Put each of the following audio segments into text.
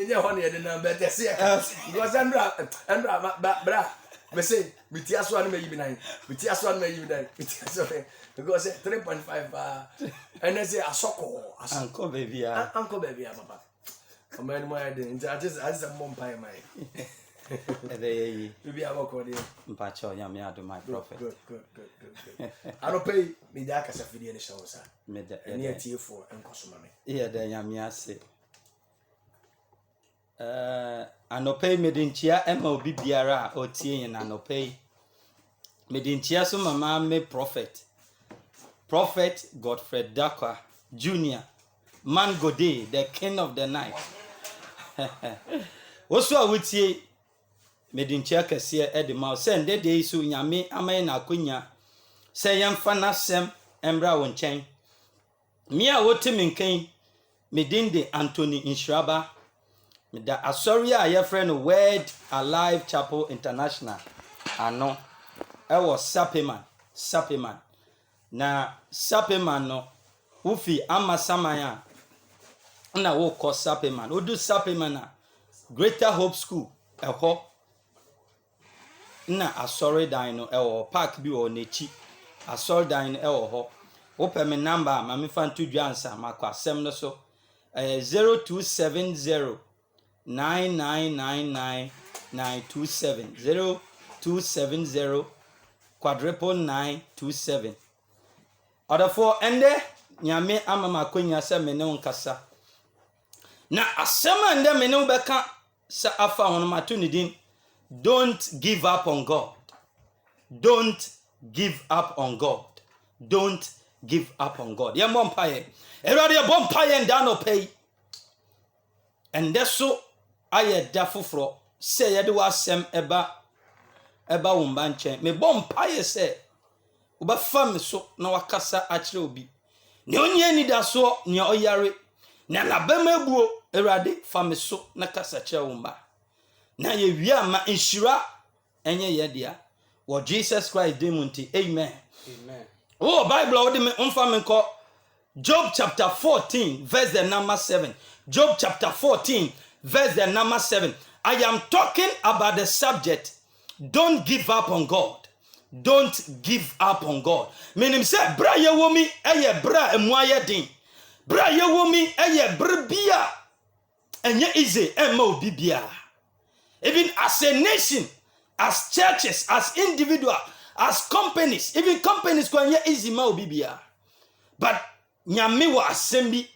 yeah, one year, the number, because Andra, bra, me say, with your son may be nine, with your son may be nine, with your son, because 3.5, and I say, a soccer, Uncle baby, Uncle baby, Papa. A man, my idea, I just a mom pie, my. They be a walk on you. Pacho, Yamia to my prophet. Good. I don't pay me that as a video show, sir. Near T4 and Cosumame. Yeah, the Yamia say. Anope medinchia MOB biara o tie na anope medinchia so mama me prophet Godfred Dakwa Jr. Man Gode, the king of the night. Oso awutie medinchia kese e de ma se nde de so nyame amai na akonya se yemfa na sem embra wo nchen mi a wotimi nkan medinde Anthony Nhyiraba da asori a your friend Word Alive Chapel International ano e was Sapeman na Sapeman no ufi amasamanya na wo ko Sapeman odu Sapeman na Greater Hope School eho na asori dan no e wo park bi wo nechi asori dan no e wo ho wo pe me number ma me fan to dwansa makwa sem no so 0270 9999927 0270 99927. Other for ende nyame amama konya se me ne nkasa na asema ende me ne beka sa afa hono matunidin. Don't give up on God. Don't give up on God. Don't give up on God. Ye mompaye erade ye bompaye nda no pay ende so aye da foforo se ye de wasem eba wumba nchen me bompaye se uba fam so na wakasa akire obi ne onye ni da so ne oyare na labema buo erade fam so na kasa kire wumba na ye wi ama nhyira enye ye dia wo Jesus Christ demunti. Amen. Oh Bible wo de me umfa me ko Job chapter 14 verse the number 7. Job chapter 14 verse the number 7. I am talking about the subject, don't give up on God. Don't give up on God. Meaning say bra ye womi eye bra emwaye din. Bra ye womi eye brbia enye easy emma bibia. Even as a nation, as churches, as individual, as companies, even companies ko enye easy ma bibia. But nyame wa asembi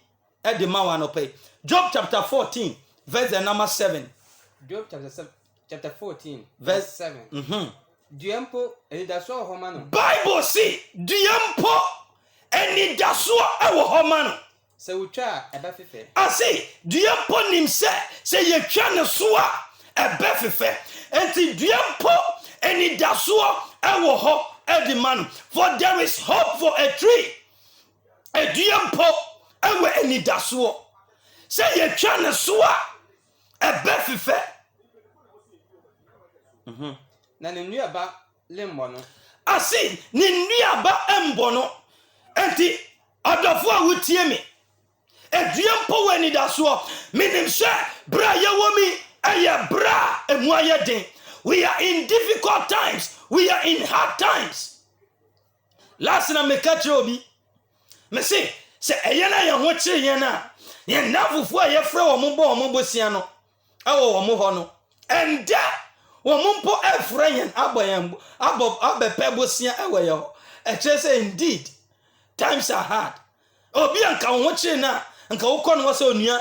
e de ma wa no pay. Job chapter 14 verse the number 7. Job chapter 14 verse 7. Duempo enidaso homano. Bible say duempo enidaso e wo homano. Se utwa eba fefe. I say duempo nim se ye twa ne so a eba fefe. Enti duempo enidaso e wo ho e di man. For there is hope for a tree. E duempo e we enidaso. Se ye twa ne so a eba fefe. Na ne Nhyiraba lembo no. Asi ne Nhyiraba embo no. Enti adofo a wutie me. Eduempo wani da so. Minim se bra ye womi eye bra emu aye den. We are in difficult times. We are in hard times. Last na me catch obi. Me say eye na ye ho kire ye na. Ye nafufu a ye fra wo mo bosia no. Awo wo mo ho no. And that Womumpo Efrain Abayam Abob Abepebosia Ewayo. A say indeed, times are hard. Obianka watching na, and Kaukon was on ya.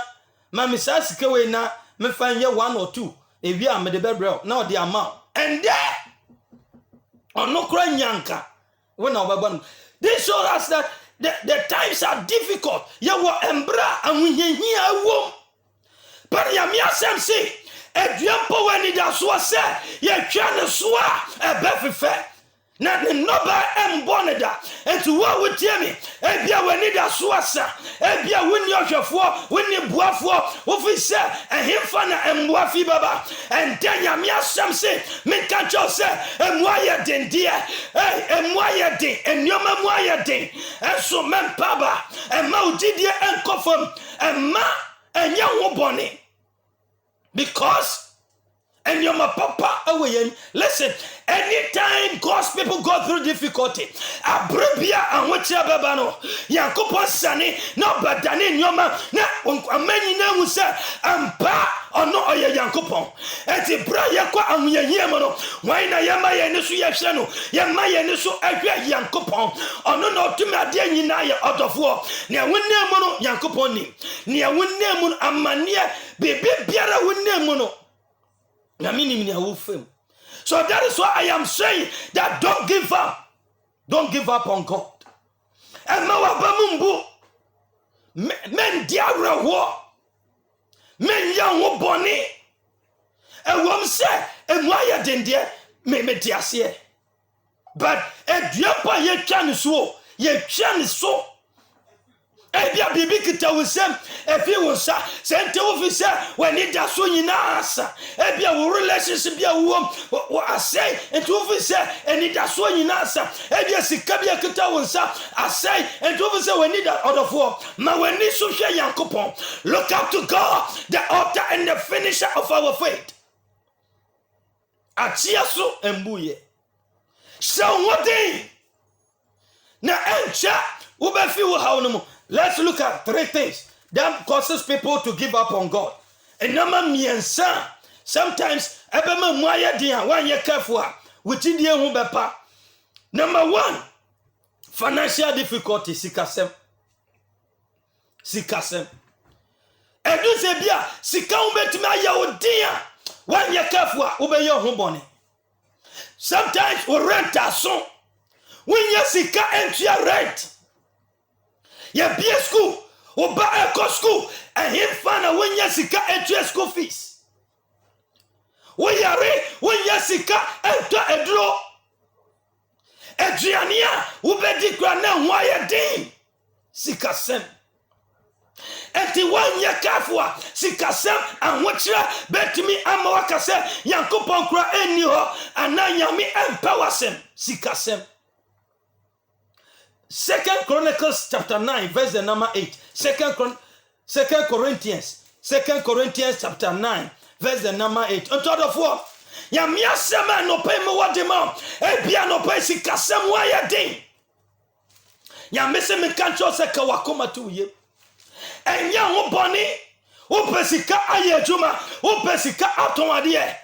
Mammy Sassikewe na, me find ye 1 or 2. If you are the bedroll, now the amount. And there, on no crying yanka. When our one, this shows us that the times are difficult. You were embra and we hear a womb. But Yamia Sam say, Eduempo wani da so se ye twa ne so a ebefefe na ne noba embone da enti wo wotie mi ebia wani da so asa ebia woni ohwefo woni buafo wo fi se ehimfa na embuafi baba entanya mi asem se me ka cho se emwaye den die emwaye den enyoma mwaye den enso mempaba emma udidie enkofom emma enya wo bone Because and your papa away. Listen, anytime God's people go through difficulty, abrabia and what babano, Yankopo Sani, no badani nyoma, na many name say ampa or no oya Yankopon. And the braya kwa amuya yemono, why na yama yenesu yashano, yama yenesu agya Yankopon, or no to my dear Yinaya out of war. Nia winne mono Yankoponi, nia winne mono amania, baby biara winne mono. So that is why I am saying that don't give up. Don't give up on God. And mawabamumbu men diara wo men yang boni and wom say and why dendie me diasie. But a diapa ye chan so ebia bibi kita wusem efi wusa sente officer when it does so nyinasa ebia wo relationship bia wo asay into officer and it does so nyinasa ebia sika bia kita wunsa asay into officer when it other for ma when ni so hwe Yankopon. Look up to God, the author and the finisher of our faith. Achia so embuye so what day na encha wo be fi wo hawo no. Let's look at 3 things that causes people to give up on God. And number miensa, sometimes ebema mwaya dia one ye careful within the bepa. Number 1, financial difficulty, sikasem. Edu sebia sika ubetima ya odia one ye careful ube yo humbone. Sometimes we rent a son. When ye sika entry rent. Ye be school, or buy a school, and him find a when Yasika enter school fees. When Yasika enter a draw, Adriania, who be declared now why a day. Sikasem. And the 1 year kafua, Sikasem, and what you bet me, Amawakase, Yankopon cry anyhow, and now Yami empower sem, Sikasem. 2 Chronicles chapter 9 verse the number 8. 2 Corinthians chapter 9 verse the number 8. On top of what? Ya mia sema no pay me what the mom. E bia no pay si kasem wa ya din. Ya mese me kancho se ka wakoma tu ye. Enya ho boni. O pesika aye juma. O pesika aton ade e.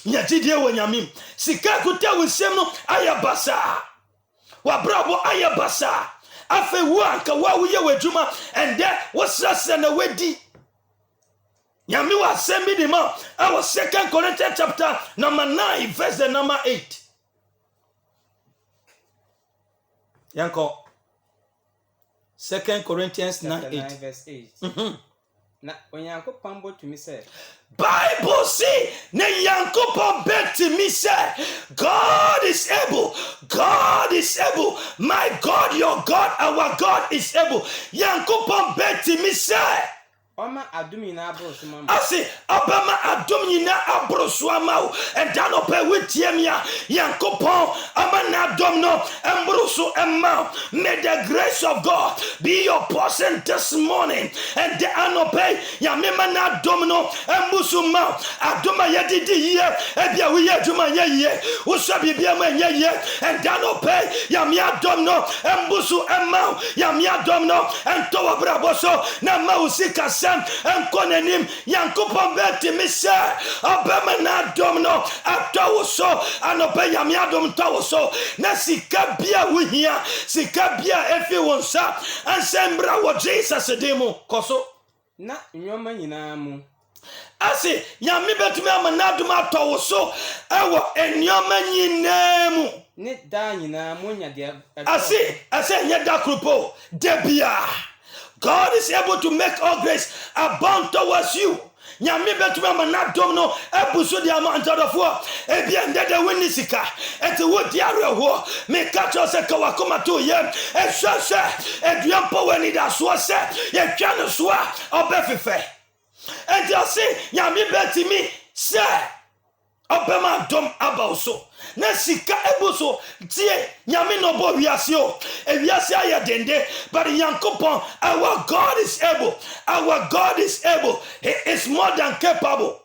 Nya jidie wo nyamim. Sika kuta wusem no aye basa. Wa brabo ayabasa afe wanka wa wuye wadwuma and then what's na wedi nyame wa sembi di ma our 2 Corinthians chapter number 9 verse the number 8 yanko 2 Corinthians 9:8 verse 8 na Onyankopon bo to me say Bible say na Yankopon bet to me say God is able, my God, your God, our God is able. Yankopon bet to me say Oma adumi na abrosuma. Asi abama adumi na abrosuma and dano pe witiemia Yankopon amana domno embrusu emma. May the grace of God be your portion this morning and the anope yamema na domno embusuma aduma yedidi ye ebia we aduma ye usabi bia ma ye and dano pe yamia domno embusu emma yamia domno entowa braboso na mausika and konenim Yankopon beti mise obema na domno atowoso anope yamia dom towoso na sika bia wuhia sika bia efi wonsa ansembra wo Jesus demo koso na nyoma nyina mu asi yami betumi amana dom atowoso ewo enyoma nyina mu ne da nyina mu nya de asi nya da krupo debia God is able to make all grace abound towards you. Nyame betuma manadom no ebuso di amount of war. Ebia ndede winisika. Eti wo di areho. Me catch us ka wakoma to ye. E hwehwe eduampo wani da so se. Ye twa no so a obefefe. Enti o se nyame betimi se obema dom abawso na sika ebuso tie nyame no bo wiase o ewiase aye dende but Yankopon our God is able, our God is able, he is more than capable.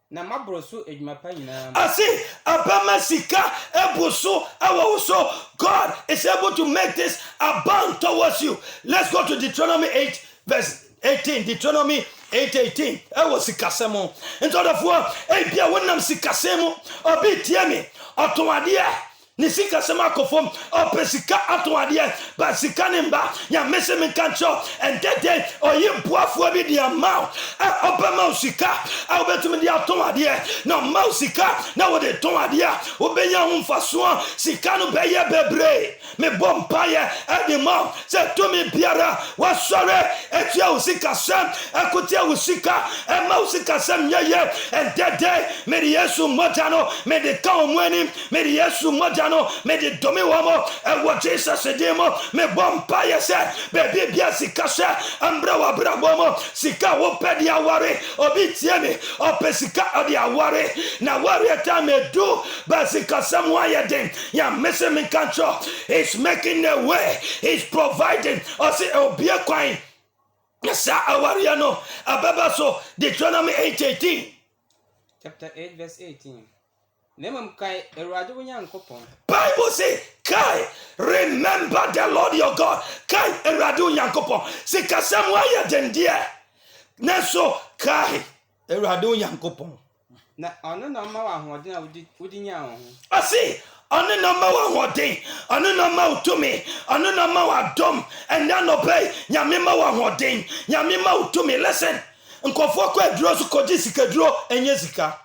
Na mabroso edwuma pa nyina I see abama sika ebuso our so God is able to make this abound towards you. Let's go to Deuteronomy 8 verse 18. Deuteronomy 8:18. Was sikasemo. And so therefore, bia wonam sikasemo obi tie me otoade ni sikasema kofom opesika atoade ba sika nemba ya mese me kancho and that day oyi boafo bi dia ma opema usika obetumi dia atoade na ma usika na wo de tonade obenya ho mfaso sika no beye bebre me bompaye adimo se to me biara wasore etia usika sam akotia usika ma usika sam yeye and that day me Yesu mojano me de ka omwani me Yesu mojano me de domi wamo what Jesus demo me bompaye se baby bia sika se ambra wa brabomo sika wo pedi aware obi tie me opesika odi aware na ware ta me do basika samwa yeden ya mese me kancho. He's making a way, he's providing us obi kwan sa aware no ababa so Deuteronomy 8:18. chapter 8 verse 18. Nemam kai Erade Nyankopon. Bible say, kai, remember the Lord your God. Kai Erade Nyankopon. Sika samwa yeden dia. Neso kai Erade Nyankopon. Na ono na ma wa hoden a wudi nya ho. Asi ono na ma wa hoden, ono na ma utumi, ono na ma wa dom, and na no pay nyame ma wa hoden, nyame ma utumi. Listen, nkofo kwa duro so koji sika duro enye sika.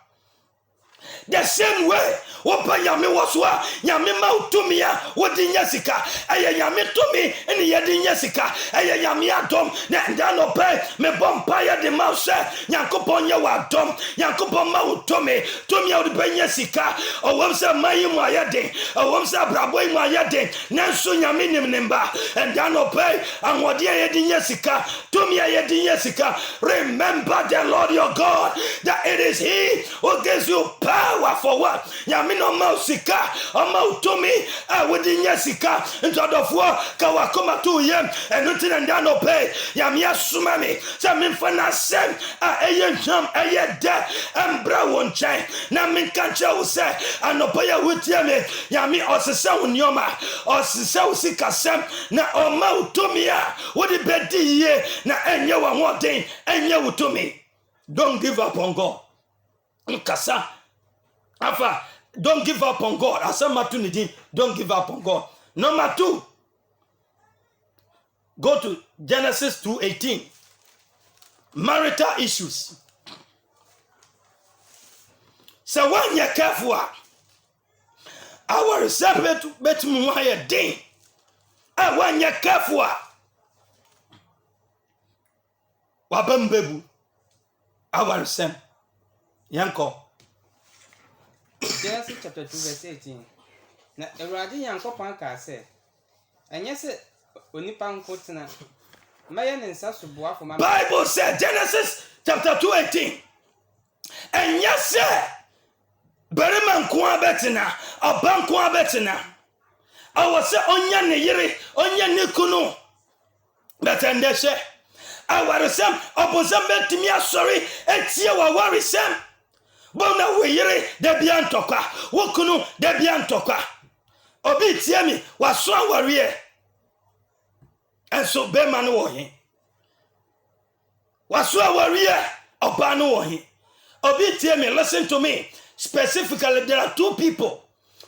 The same way wopa nyame waswa nyame ma utumi ya wodi nya sika aya nyame tumi ene yedi nya sika aya nyame adom na ndano pe me bompa ya de mause Yankopon ya wadom Yankopon ma utumi tumi ya wodi nya sika owomsa mayi mu ayade owomsa brabo mu ayade nanso nyame nimnemba ndano pe anwode ya yedi nya sika tumi ya yedi nya sika. Remember the Lord your God, that it is he who gives you power for what? Nyame no mausika amautumi awodi nyasika ntodofo ka wakoma to yem enuti nda no pe nyame asuma me se memfa na sem eye nham eye de embra won chan na menka cha wo se anopa ya wotie me nyame osese wonioma osese usika sem na omautumi a wodi bedi ye na enye wa hoden enye wutumi. Don't give up on God. Nkasa Afa, don't give up on God. Asamatuni, don't give up on God. Number 2, go to Genesis 2:18. Marital issues. So when you're careful, our reserve bet me why a day. And when you're careful, wabambebu, our reserve, yanko. Genesis chapter 2 verse 18. Na Erade Nyankopon ka se enye se onipa nkotena maye ne nsa soboafo ma. Bible said Genesis chapter 2:18. Enye se berima nko abetena abanko abetena awose onya ne yire onya ne kunu betendese awaresem obosem betimi asori etie wa waresem bona weyere de bia ntokwa wokunu de bia ntokwa obi tie mi waso aware enso be ma no wo he waso aware oba no wo he obi tie mi. Listen to me specifically. There are two people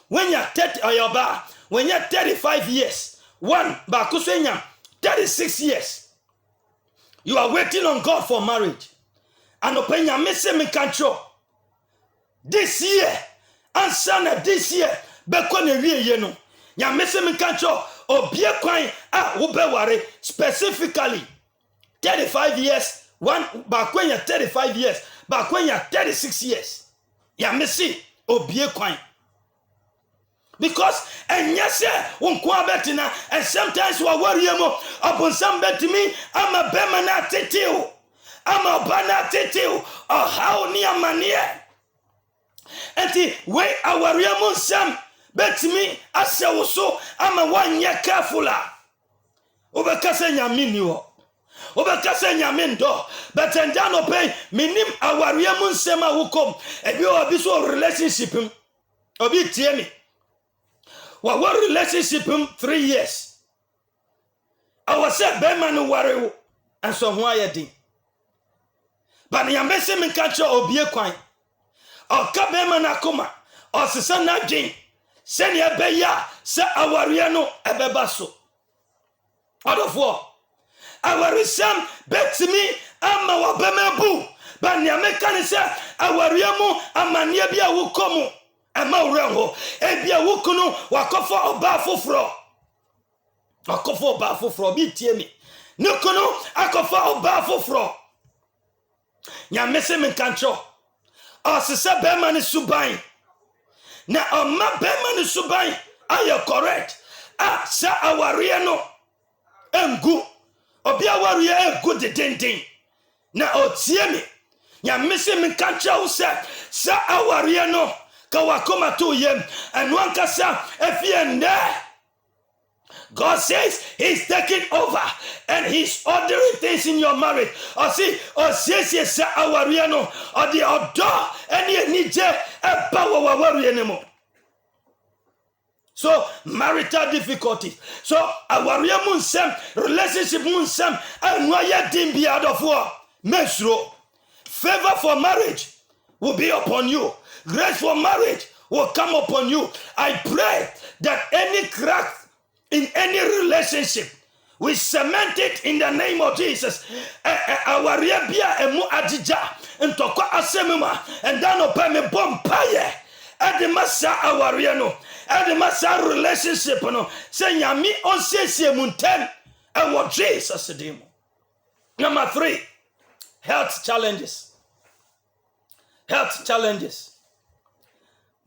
when you're 30 or your bar when you're 35 years, one bakusenya 36 years, you are waiting on God for marriage and openya mese me control. This year, answer this year, bekone wie ye no. Ya mese me kancho obie kwan a wo be ware specifically 35 years, one bakwenya 35 years, bakwenya 36 years. Ya mese obie kwan. Because enyese wonko abetina and sometimes we worry mo upon some betimi ama bema na tetiu ama bana tetiu or how ni amanie. enti we awaria mu nsam betimi asya wo so ama wanyɛ careful a obekasa nyame ni wo obekasa nyame ndo betenda no pay minim awaria mu nsam a wokom ebi obi so relationship obi tie me what relationship 3 years I was said be man worry and so ho ayedin but nyame se me ka kire obi ekwan o ka be man akoma o sesa na dwen se ne be ya se awaria no ebeba so odofo awarisam betimi ama wabemebu but nyame ka ne se awaria mu amane bia wo komu ema urenho ebia wo kunu wakofa oba foforo akofo oba foforo bi tie me ne kunu akofa oba foforo nyame se me kancho osese be man suban na oma be man suban aye correct sa awarie no engu obi awarie engu dedenden na otie me nyame se me kancho sa awarie no ka wakoma to yem and one kasa efiende God says he's taking over and he's ordering things in your marriage. Or see, or says yes, awariano, or the odor, any nije, a power anymore. So marital difficulty. So awaria munsem, relationship munsem, and waya dimbi out of war. Mesro, favor for marriage will be upon you. Grace for marriage will come upon you. I pray that any crack in any relationship, we cement it in the name of Jesus. Our rebia emu adija ntoko asemuma and dan opeme bompaye. Edemasa awariano. Edemasa relationship no. Say nyami onsesie muntem and what Jesus demo. Number 3, health challenges. Health challenges.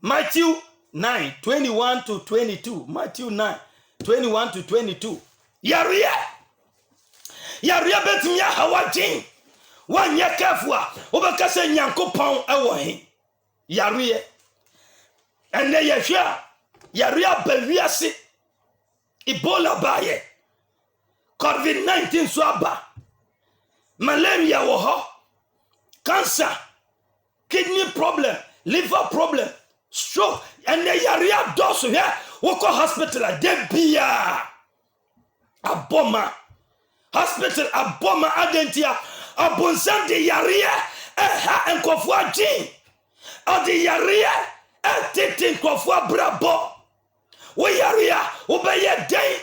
Matthew 9:21-22. Matthew 9:21-22. Yaria betimya hawajin. Wanya kafwa. Obakase nyankopon ewo hin. Yaria. Ene yehwa. Yaria bewiase. Ebola baye. COVID-19 so aba. Malaria wo ho. Cancer. Kidney problem. Liver problem. Stroke. Ene yaria doso here. Woko hospital a debia. Aboma. Hospital aboma adentia. Abonsan de yaria. Eha enkofwa jin. O de yaria. Titin kofwa brabo. We yaria. Ubeye den.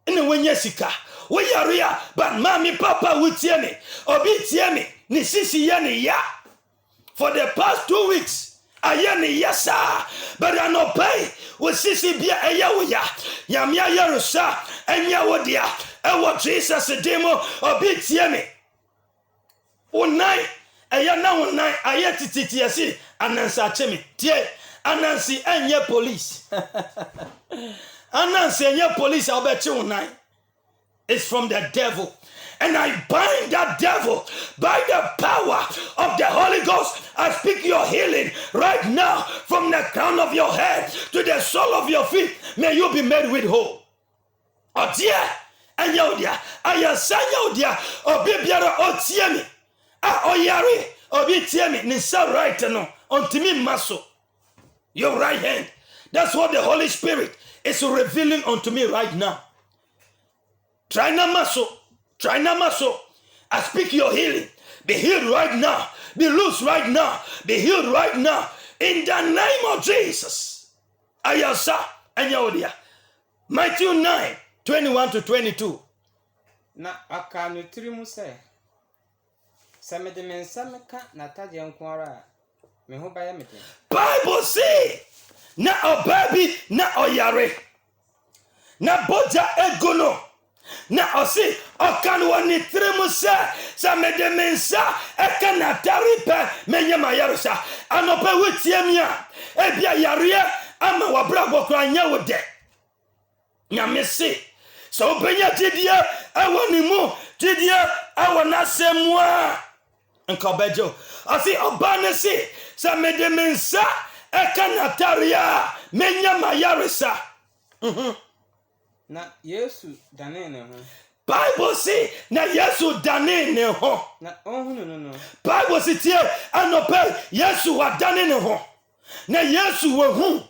Ine wenye sika. We yaria. But mami papa wutiemi. Obi tiemi. Ni sisi yani ya. For the past 2 weeks. Ayani yesa. But I no pay. We sisi bia eyawoya. Yamia yerusa. Enya wodia. Ewa Jesus demo. Obi tiemi. Unai. Eyana unai. Ayetititi yasi. Anansa chemi. Tie. Anansi enye police. Anansi enye police. I'll bet you unai. It's from the devil. And I bind that devil by the power of the Holy Ghost. I speak your healing right now from the crown of your head to the sole of your feet. May you be made with whole. Oh dear, and yodia, I say yodia, obi biara otiemi, oyari, obi tiemi, nisa right no, ontimi maso, your right hand. That's what the Holy Spirit is revealing unto me right now. Try na maso. Try na maso. I speak your healing. Be healed right now. Be loose right now. Be healed right now. In the name of Jesus. Ayasa anyaodia. Matthew 9:21-22. Na akanu trimu se. Samede mensameka na taje nkwara. Me ho baya mete. Bible say na obabi na oyare. Na boja egono. Na osi okan woni trimu sa mede mensa ekana taripe menye mayarusa anope wetiemia ebia yare ama wabrabo kwa nyawode nyamese so benya tidie awoni mu tidie awona semwa nka bejo osi obanese sa mede mensa ekanataria menya mayaresa na Yesu dane ne ho Bible say na Yesu dane ne ho na ohunu no Bible say tie anope Yesu wa dane ne ho na Yesu we hu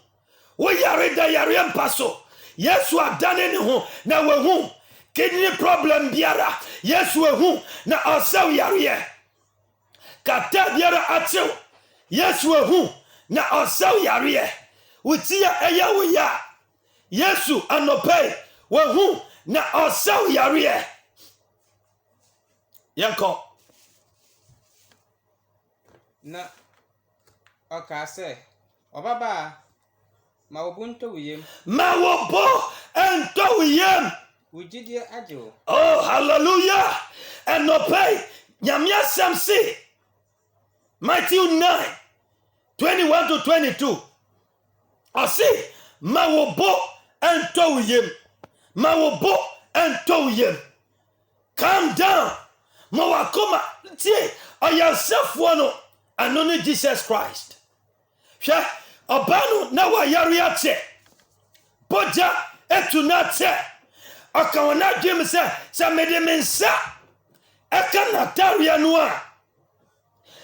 wo yare da yare mpaso Yesu adane ne ho na we hu kidney problem biara Yesu we hu na osaw yare kata biara atew Yesu we hu na osaw yare wutia eya wo ya Yesu anope we hu na osaw yare yanko na okase obaba ma obunto wiyem ma wo bo ento wiyem wujidie ajo oh hallelujah anope nyamia samsi Matthew 9:21 to 22 Asi ma wo bo ento wiyem ma wo bo ento wiyem calm down ma wakoma tie oyasefo no anoni Jesus Christ hwe obanu na wa yare ache boja etunate akawona dwem se mede mensa ekanataria no a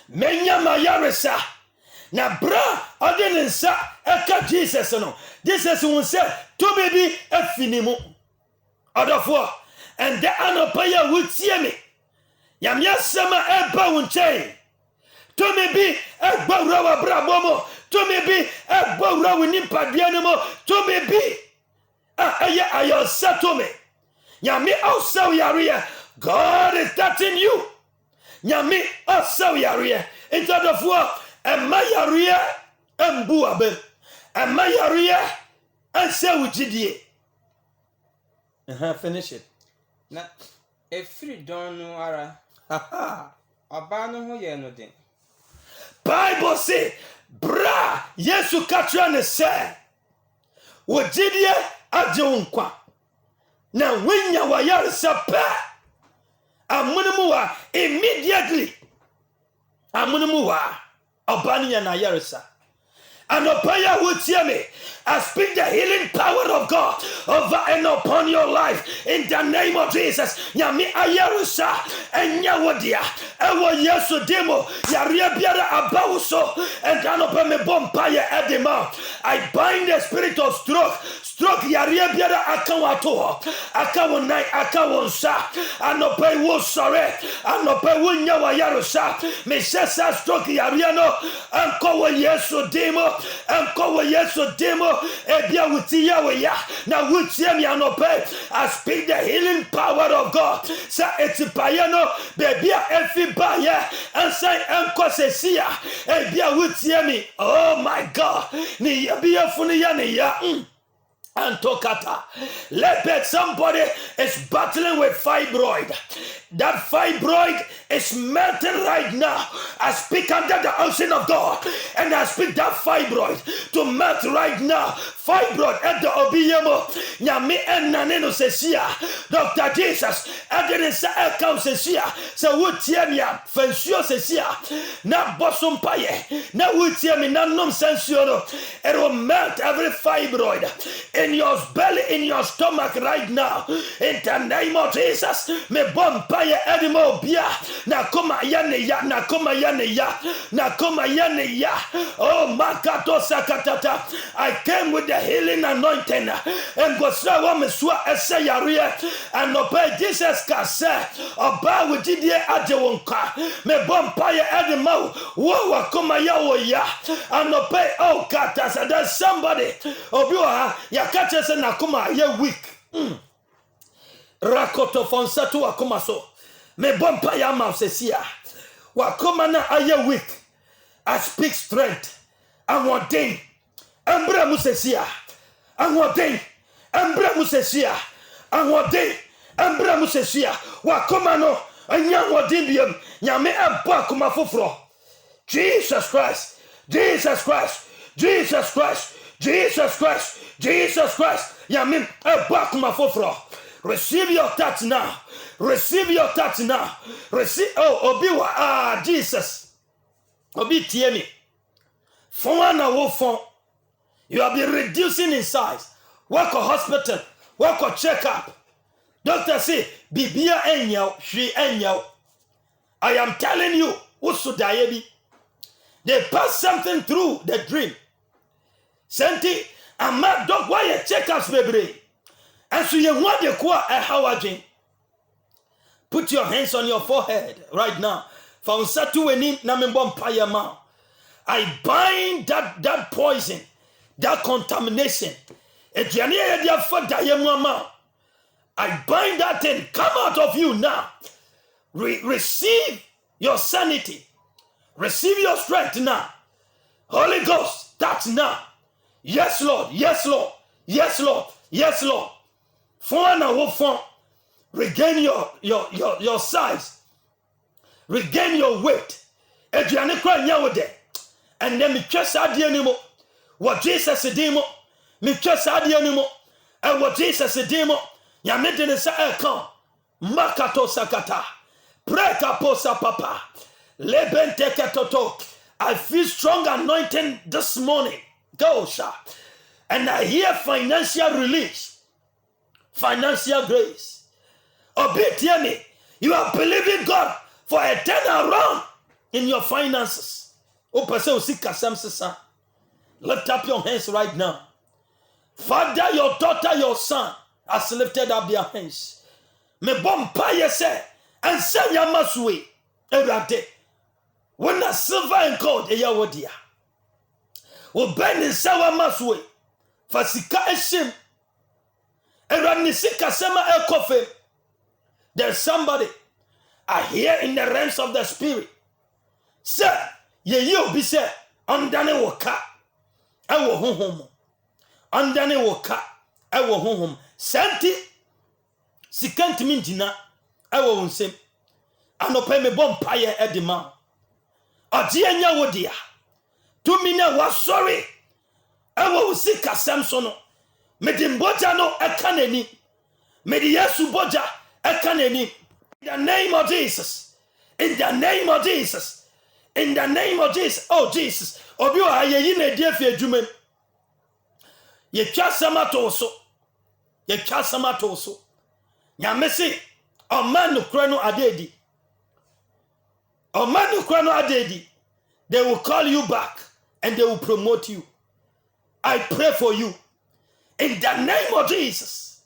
menya mayaresa na bra odinensa eka Jesus no Jesus won say to baby afinimu odofo and the anopaya wutie me yamya sama eba wonchen to me bi egbawra wa bra bomo to me bi egbawra woni padua no mo to me bi ayo sato me yami also yare God is touching you nyami also yare into the floor and my yare embu abe and my yare and say wujidie finish it na efiri don no ara oba no ho ye no den Bible say bra Yesu katra ne say wujidie aje nkwa na winya wa yare sapa amunmu wa immediately amunmu wa obani na yaresa anopaya wutie me I speak the healing power of God over and upon your life in the name of Jesus. Nyami ayarusa enya wodia ewo Yesu demo yare biara abawso and anopa me bompaye edema. I bind the spirit of stroke yare biara akawato akawonai akawonsa anopa wo sore anopa wonya wa yarusa me sesa stroke yare no anko Yesu demo ebia wutia we ya na wutia mi anope I speak the healing power of God sa etipaye no bebia efi baye ansai enkosesia ebia wutia mi oh my God ni ebia funi ya ni ya Antokata. Let bet somebody is battling with fibroid. That fibroid is melting right now. I speak under the ocean of God and I speak that fibroid to melt right now. Fibroid at the obiyemo. Nyame enaneno sesia. Dr. Jesus. Adene sa account sesia. Sa wutiemia. Fensio sesia. Na bosom paye. Na wutiemi na nom sensiono. It will melt every fibroid in your belly, in your stomach right now. In the name of Jesus. Me bompaye edimo bia. Na koma yane ya. Na koma yane ya. Na koma yane ya. Oh makato sakatata. I came with the healing anointing. And go so wa me so ese yare. And obey Jesus ka say. Oba we didie ade wonka. Me bompaye edimo. Wo wa koma ya wo ya. And obey oh kata so there's somebody. Obiwa ya kache se na koma ye weak. Rakoto fonsato wa koma so. Me bompa ya mausesia. Wa koma na aye weak. I speak strength. Amodin. Ambra musesia. Amodin. Ambra musesia. Amodin. Ambra musesia. Wa koma no anya wodin biem. Nyame eba koma foforo. Jesus Christ. Jesus Christ. Jesus Christ. Jesus Christ. Jesus Christ. Nyame eba koma foforo. Receive your touch now. Receive your touch now. Receive. Oh, Obiwa. Jesus. Obi tie me. Phone na wo phone. You have been reducing in size. Work a hospital. Work a checkup. Doctor say, Bibia enyao, she enyao. I am telling you, usu dayebi. They pass something through the dream. Senti, and my dog, why you checkups, baby? And so you want the qua a hawajin. Put your hands on your forehead right now. Faunsatu enim namembom payama. I bind that poison, that contamination. I bind that thing. Come out of you now. Receive your sanity. Receive your strength now. Holy Ghost, that's now. Yes, Lord. Yes, Lord. Yes, Lord. Yes, Lord. Regain your size. Regain your weight. And then me trust anymore. What Jesus did, me trust anymore. And what Jesus did, Yamedin sa come. Makato sakata. Preka posa papa. Lebente ketoto. I feel strong anointing this morning. Go, sir. And I hear financial release. Financial grace. Obey, you are believing God for a turnaround in your finances. Lift up your hands right now. Father, your daughter, your son has lifted up their hands. Me bomb pie say and say yamaswe every day. When the silver and gold eyawodia. Wo ben in sawa maswe. Fasika eshim. Eranisika sema ekofe. There's somebody I hear in the realms of the spirit. Sir, ye be say undane woka. Ewo honhom. Undane woka. Ewo honhom. Senti sikant mintina. Ewo unsem. Anope me bom paye edima. Odienya wodia. Tumina was sorry. Ewo usika samsono. Medimboja no ekaneni. Medi yesu boja ekaneni. In the name of Jesus. In the name of Jesus. In the name of Jesus. Oh Jesus. Obi o ayeyi na die fi adwuma. Ye twa samato so. Ye twa samato so. Nyame se o man no kura no adedi. O man no kura no adedi. They will call you back and they will promote you. I pray for you. In the name of Jesus.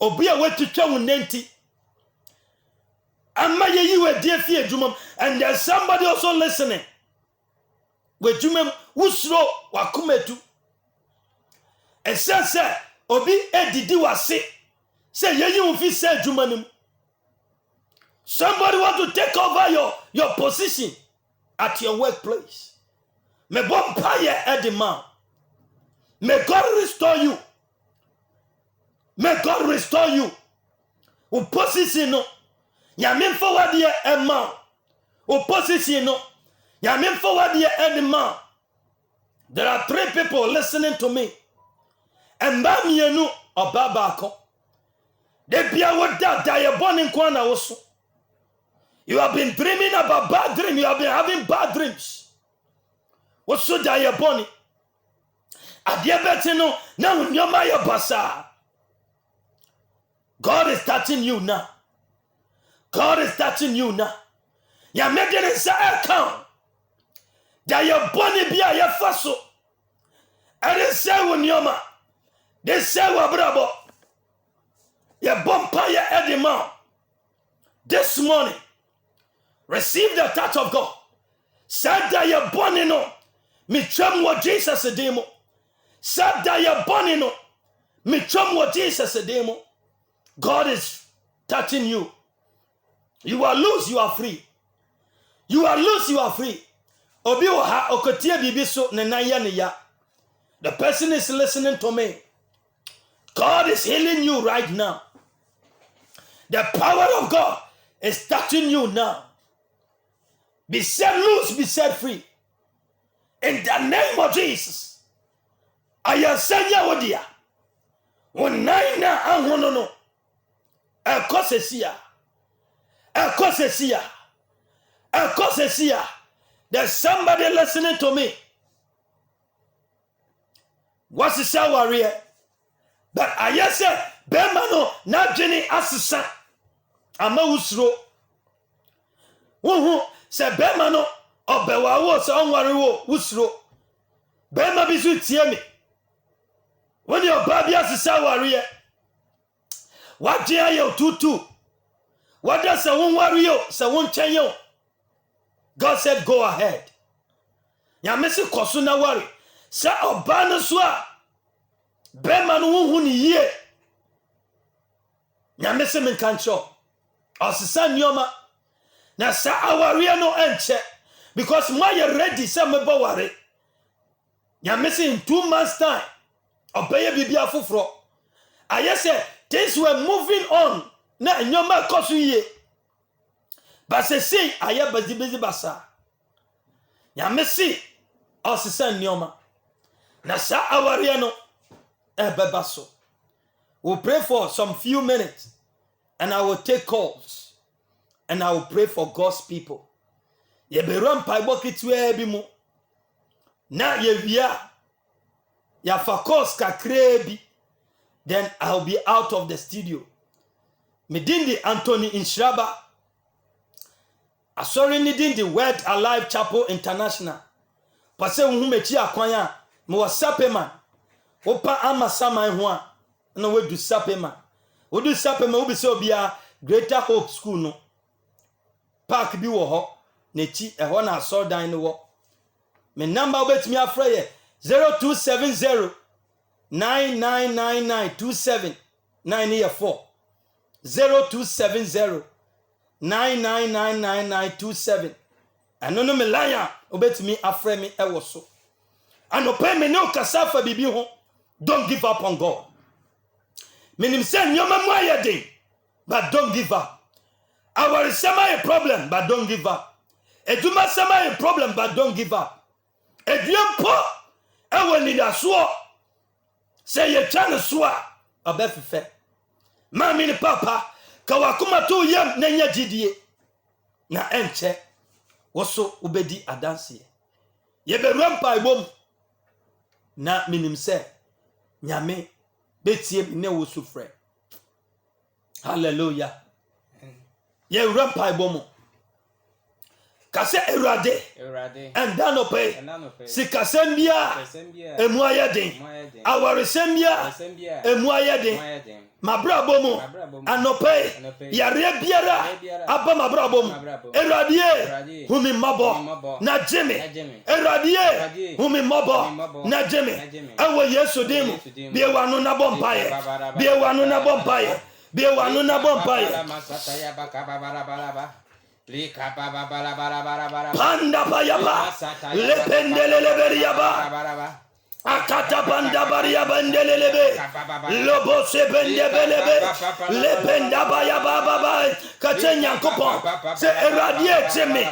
Obi a we to twa unenti. And there's somebody also listening. With jumem usro wakumetu. And say, Obi edidi wase. Say ye unfi say jumanum. Somebody want to take over your position at your workplace. Me bon paye edima. May God restore you. May God restore you. Position no. Yamin forward here a man. Opposition no. Yamin forward here any man. There are 3 people listening to me. And Bamienu or Babako. They be a word that they are born in Kwana also. You have been dreaming about bad dreams. You have been having bad dreams. What's so diabolic? Adiabetino now in your Maya Basa. God is touching you now. God is touching you now. Ya making it say account. That your body be a your faso. And they say when yoma. They say wabrabo. Your bumpire edema. This morning. Receive the touch of God. Said that your body no. Me chum what Jesus a demo. Said that your body no. Me chum what Jesus a demo. God is touching you. You are loose, you are free. You are loose, you are free. Obi oha okotie bibi so nenaya ne ya. The person is listening to me. God is healing you right now. The power of God is touching you now. Be set loose, be set free. In the name of Jesus. Ayasanya wodia. Wonaina anhonono. Ekosesia. Ekosesia. There's somebody listening to me. wasisa warrior but ayese bema no na dwene asesa ama wusro wohu se bema no obewa wo se onware wo wusro bema bi so tie me woni oba bi asesa warrior wadwe ayo tutu wada se won warrior se won chenyo. God said go ahead. Nyamesi koso na wari sa oba no so a bema no hu ni yie nyamesi men kancho osisa nioma na sa aware no enche because my ready say me bo ware nyamesi in 2 months time obeye bibia foforo ayese things were moving on na nyoma koso yie but say aye bazibizi basa nyamesi osisa nioma na sa aware no bebaso. We'll pray for some few minutes and I will take calls and I will pray for God's people. Ye be ram paibo kitwe bi mu na ye via ya fakos kakre bi, then I'll be out of the studio. Medindi Anthony Nhyiraba asori ni dindi Word Alive Chapel International pase hu mechi akwanya me wasapema opa amasama ho a na wedu sapema wodu sapema wo bi se obia Greater Hope School no park bi wo ho na chi eho na asordan no wo me number obetimi afra ye 0270 999927 9 0270 999927 anono me laya obetimi afra mi ewo so anope me no kasafa bibi ho. Don't give up on God. Meaning say nyoma mu ayede, but don't give up. Our sema a problem, but don't give up. Eduma sema a problem, but don't give up. Ediempo ewe ni da so say ye tane so abefefe. Mami ni papa ka wakuma to yam na nya gidie na enche woso ubedi adanse. Ye be rampa ibom na minim say nyame betie ne wo sufre. Hallelujah. Ye rampa ibomo kase erade enda no pe sikasembia emuayeden awaresembia emuayeden mabrabomo anope yare biara aba mabrabomo erade humi mabo na jeme erade humi mabo na jeme ewo yesu dim bie wanu na bompaye bie wanu na bompaye bie wanu na bompaye panda bayaba lependele beriaba akata panda bariaba ndelelebe lobo sebendebelebe lependa bayaba baba katenya kopo se eradie jeme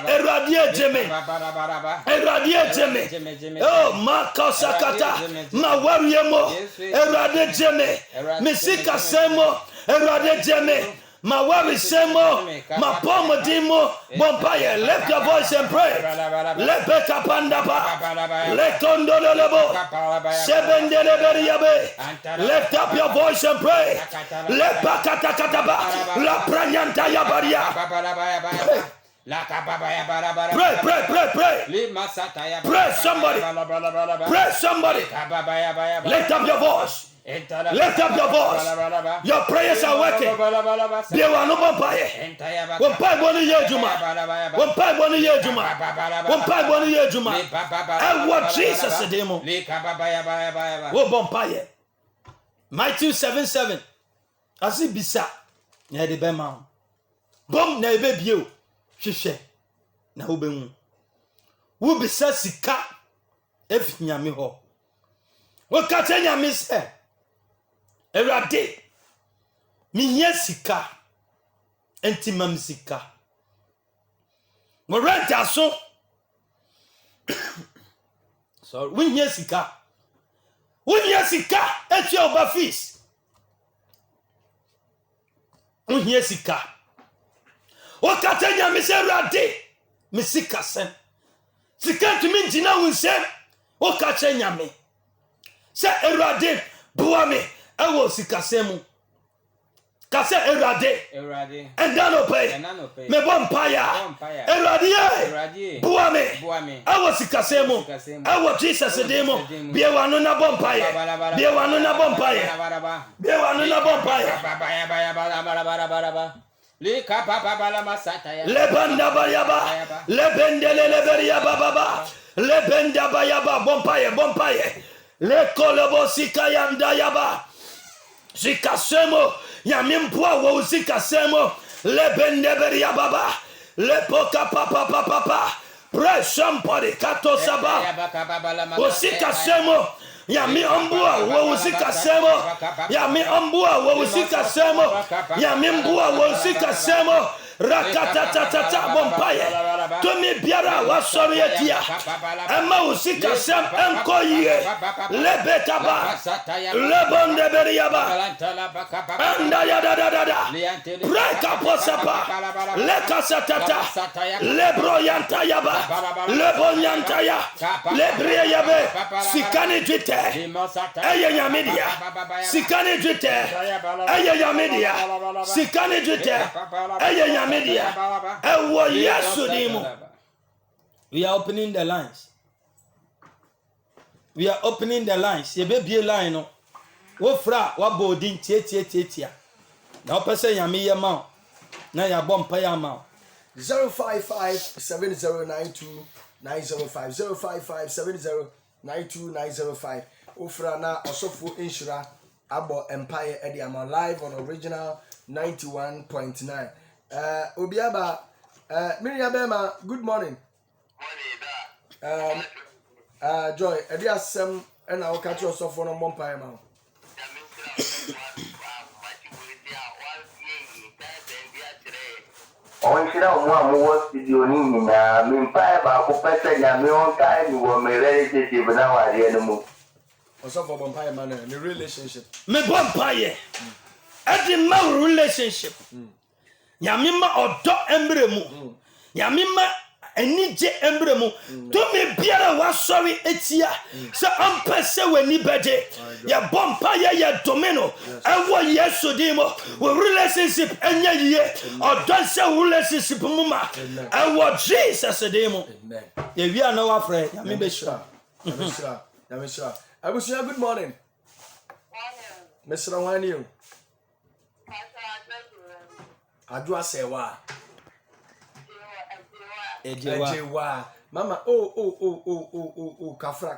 oh makosakata mawariemo erade jeme misika semo erade jeme Mawari semo, mapomo dimo, bompaye. Lift your voice and pray. Lepeka pandapa, lekondololebo, sebendeleberiabe. Lift up your voice and pray. Lepakatakataba, la pranyanta yabaria. Pray. Pray somebody. Lift up your voice. Lift up your voice. Your prayers are working. Be one no bompaye. Bompai boni yejuma. Bompai boni yejuma. Bompai boni yejuma. And what Jesus demo. Wo bompaye. Matthew 7:7. Asi bisa. Nya de be ma. Bom na ebe bio. Hwehwe. Na wo be hu. Wo bisa sika efinyame ho. Wo ka tenya me se. Erade miye sika enti mam sika mo renta so sorry winye sika eti oba fees winye sika wakatenya mi se erade mi sika sen sika ntumi ntina wunsem wakatenya mi Say Erade buame ewo sikasemu. Kase Erade. And then pay. Me bompaya. Erade. Buame. Ewo sikasemu. Ewo Jesus demo. Biewanu na bompaya. Biewanu na bompaya. Biewanu na bompaya. Lebanda bayaba. Lebendele leberiaba baba. Lebenda bayaba bompaya. Le kolobo sikayanda yaba. Sikasemo. Yamimpua wo sikasemo. Lebende beria baba. Lepoka papa. Pray somebody kato saba. Sikasemo. Yami ambua wo sikasemo. Yami ambua wo sikasemo. Yami ambua wo sikasemo. Rakata bompaye. Tomi biara wa sorry etia. Ema usika sem enkoye. Lebekaba. Lebonde beriaba. Anda ya da. Breka posapa. Lekasatata. Lebro yanta yaba. Lebon yanta ya. Lebre yabe. Sikani twite. Eye yamidia. Sikani twite. Eye yamidia. Sikani twite. Eye yamidia. Ewo Yesu dimo. We are opening the lines. Ye be line no. Wo fra wa bodin tie. Na opese yame ye ma. Na ya bompa ya ma. 05570929050 05570929050 Ofra na osofo inshira abo empire ediama live on original 91.9. Obiaba Nhyiraba, good morning. Joy, Ediasem and our catch yourself on Mompire Mount. On should have one more studio in Mimpai about Professor Yamion time you were my relationship, but now I hear the move. Also for Bompire Man and the relationship. Me Bompire. At the mouth relationship. Yamima odo embremu. Yamima enije embremu. To me biara wa sorry etia. So ampese weni bede. Ya bompire ya domino. Ewo Yesu dimo. We relationship enye ye. Odo se relationship muma. Ewo Jesus dimo. Amen. Ye wi ana wa frɛ yami be sure. Yamisha. Abusia, good morning. Mr. Wani. Adwa sewa. Ejewa. Mama, kafra.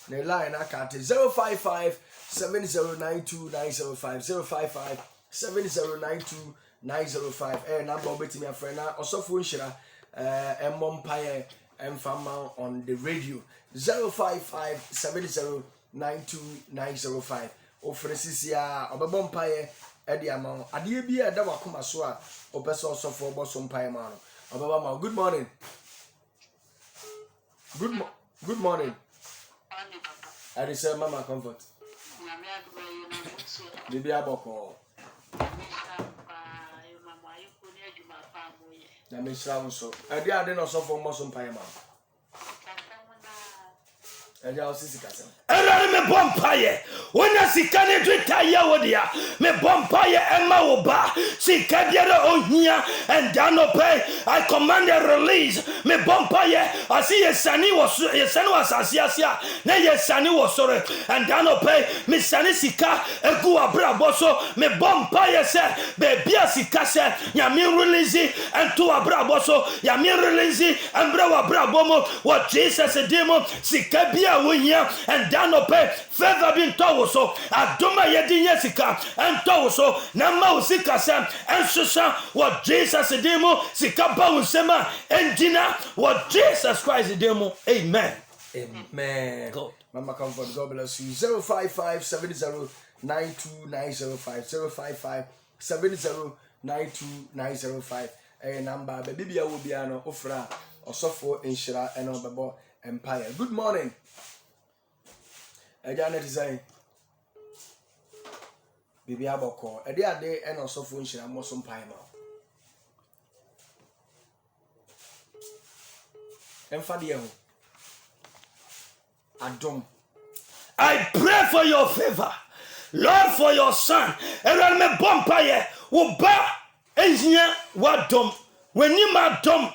The line akate 05570929050 05570929050. Number obeti me friend na osofo nshira emmompaye emfama on the radio 05570929050. Ofresisia obebompaye edi amount adie bia da wakoma so a opese osofo oboso mpae ma no obaba ma. Good morning. Good morning. I say Mama Comfort. Bibi aboko. Na me shira so ade ade no osofo oboso mpae ma. Eja osisi kasa. Erare me bompaye. Wona sikane twitaya wodia. Me bompaye ema oba. Sikadiere ohia and danope. I command a release. Me bompaye. Asi yesani was asiasia. Na yesani wasore and danope. Me sani sika egu abra boso. Me bompaye se bebia sika se nyame release and to abra boso. Nyame release and bra abra bomo. What Jesus demo sika bia wohia and danope. Feather bin towoso adoma yedi yesika and towoso na ma usika sam and susa what Jesus demo sika ba unsema engina what Jesus Christ demo. Amen. God. Mama Comfort, God bless you. 05570929050 05570929050 number baby bia will be an ofra osofo inshira and obebo empire. Good morning. Janet design Bibi aboko ade ade and also phone shira mo so mpai ma emfa de ho I pray for your favor. Lord, for your son. Erade me bompaye. Wo ba ehia wadom. Wani ma dom.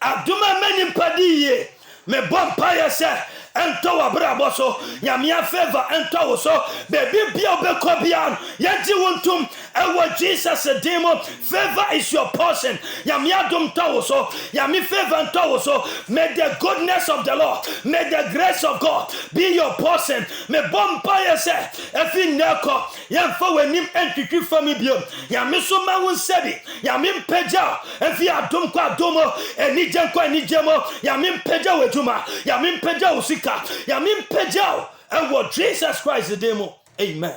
Adoma mani padiye. Me bompaye se ento wabrabo so nyame favor ento wo so baby bia obekọ bia yenti wontum ewo Jesus demo. Favor is your portion. Nyame adom to wo so nyame favor ento wo so. May the goodness of the Lord, may the grace of God be your portion. Me bompaye se efi neko yemfa wanim entwitwi fami bio nyame so ma won sebi nyame mpagya efi adom kwa adomo enije kwa enijemo nyame mpagya wejuma nyame mpagya usika nyame mpagya ewo Jesus Christ demo. Amen.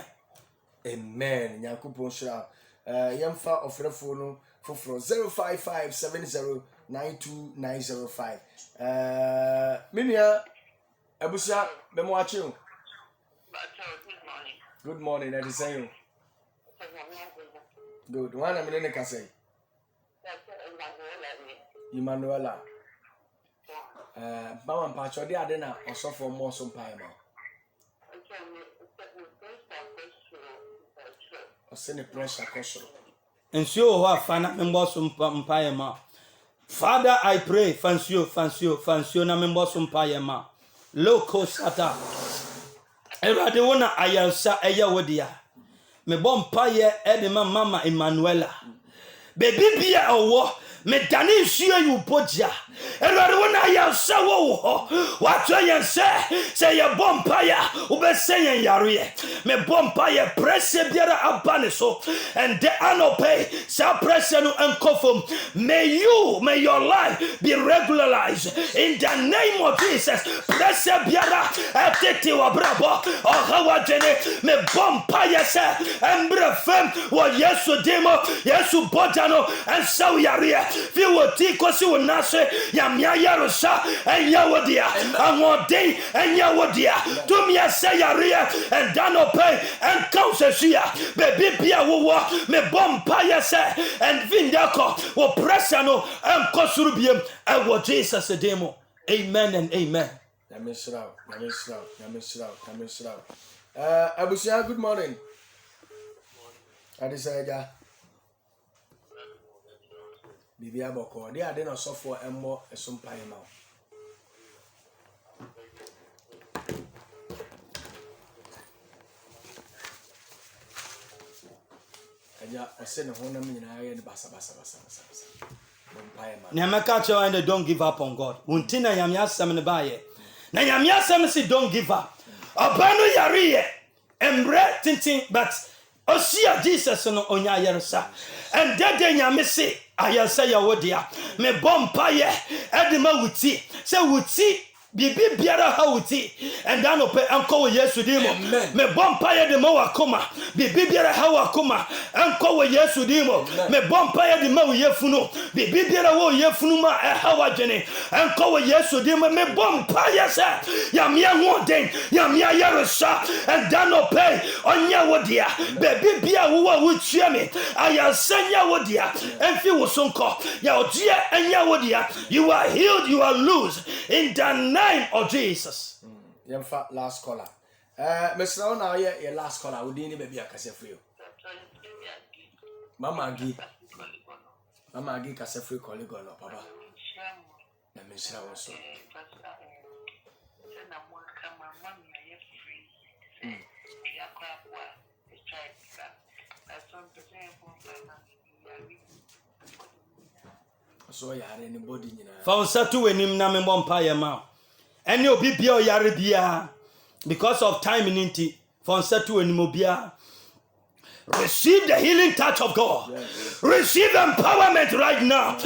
Amen. Nyankopon shira yemfa ofrefo no foforo 0557092905 minia abusia bemo ache o. Good morning, I say you. Good. One minute can say. Emmanuela. Mama Pacho, they are then also for more some time. I send a pressure question. And so what fana members umpire ma. Father, I pray, fancy na members umpire ma. Loco sata. Erade wona ayansa eya wodia. Me bompaye edema mama Emmanuela. Baby bia owo me dani nsuo yu poja. Erade wona ayansa wo ho. Wato ayansa se ye bompaye ubesen yare. Me bompaye pressure biara abane so and the anope sa pressure no enkofom. May your life be regularized in the name of Jesus. Pressure biara atete wa brabo o hawa jene me bompaye se embre fem wo Yesu demo Yesu bojano and so yare fi wo ti kosi wo nase ya mia yarosa enya wodia anwodin enya wodia to me say yare and danope and kausesia baby bia wo me bompaye se and vindako wo pressure no enkosuru biem e wo Jesus demo. Amen and amen. Namisrao. Abusia, good morning. Adisaja. Bibi aboko. They are then also for a more some pie now. Anya osene hona mi na aye ni basa. Nyamaka cho and don't give up on God. Untina nyamya asem ne baye. Na nyamya asem si don't give up. Abanu yare embre tintin but osia Jesus no onya yersa. And that day nyame se ayasa ya wodia. Me bompaye edema wuti. Se wuti bibi biara ha wuti and danope anko Yesu dimo. Me bompaye de mo wakoma. Bibi biara ha wakoma anko Yesu dimo. Me bompaye de mo yefunu. Bibi biara wo yefunu ma ha wajene anko Yesu dimo. Me bompaye se yamia woden yamia yerosa and danope onya wodia. Bibi bia wo wutia me ayasanya wodia enfi wo sonko ya odia enya wodia. You are healed, you are loose in the name of Jesus. Yemfa last caller. Mr. Ona your last caller. We didn't baby akase for you. Mama Agi kase for you colleague no papa. Na Mr. also. So ya anybody nyina. Fa to wenim na me bompaye ma. Any obi bia o yare bia because of time ninti. Fa to wenim obia. Receive the healing touch of God. Yes. Receive empowerment right now.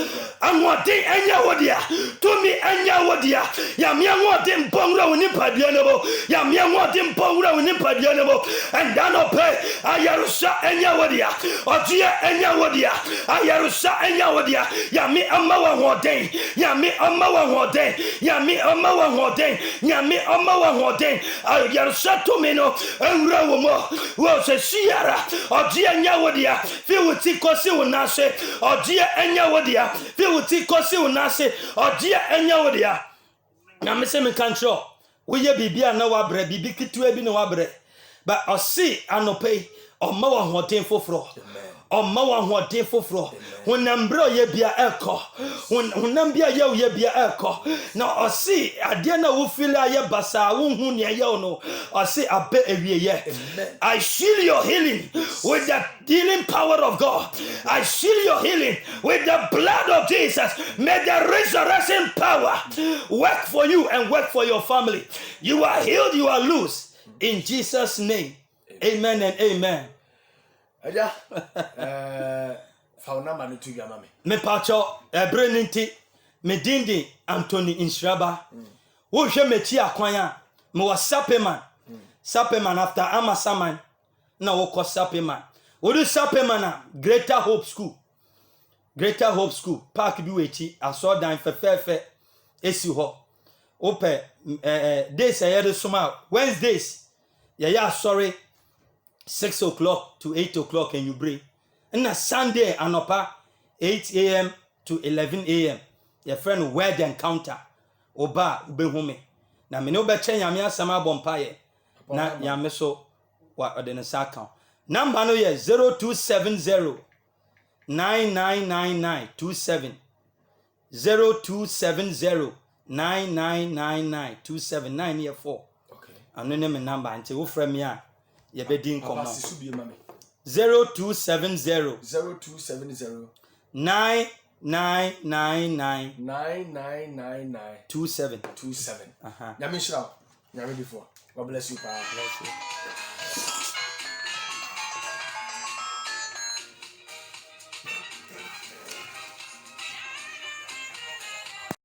And what thing enya wodia to me enya wodia ya me what thing pongra woni padianebo ya me what thing pongra woni padianebo and dan ope ayarusa enya wodia odia enya wodia ayarusa enya wodia ya me amawa hoden ya me amawa hoden ya me amawa hoden ya me amawa hoden ayarusa to me no enra wo mo wo se siara odia enya wodia fi wuti kosi wonase odia enya wodia fi wuti kosi wonase odia enya wodia na me se me control woyɛ bibia na wabrɛ bibi ketewa bi na wabrɛ but ɔse anɔpɛ ɔma wa hoɔden foforɔ ɔma wa hoɔden foforɔ honam brɛ ɔyɛ bia ɛkɔ honam bia yɛ ɔyɛ bia ɛkɔ na ɔse adeɛ na wo feel ayɛ basa wo hu ne ɛyɛ no ɔse abɛ awieyɛ I seal your healing with the healing power of God. I seal your healing with the blood of Jesus. May the resurrection power work for you and work for your family. You are healed, you are loose in Jesus name. Amen and amen. Aja, fauna manu tu ya mami. Me pacho ebreninti me dindi Anthony Nhyiraba. Wo hwe mechi akwan a me wa Sapeman after Amasaman na wo ko Sapeman. Wo do Sapeman a Greater Hope School park bi wechi aso dan fefefe esi ho. Ope days ayere soma Wednesdays ya sorry 6 o'clock to 8 o'clock and you break. And a Sunday anopa 8 a.m. to 11 a.m. Your friend word encounter oba ube home. Na me no be chen yame asama bompaye. Na yame so wa odene sa account. Number no ye 0270 999927 0270 999927 year 4. Okay. Ano ne me number nti wo frɛ me a ye be din komo 0270 9999 27. 27. Nyame shira. Nyame before. God bless you, pa. Bless you.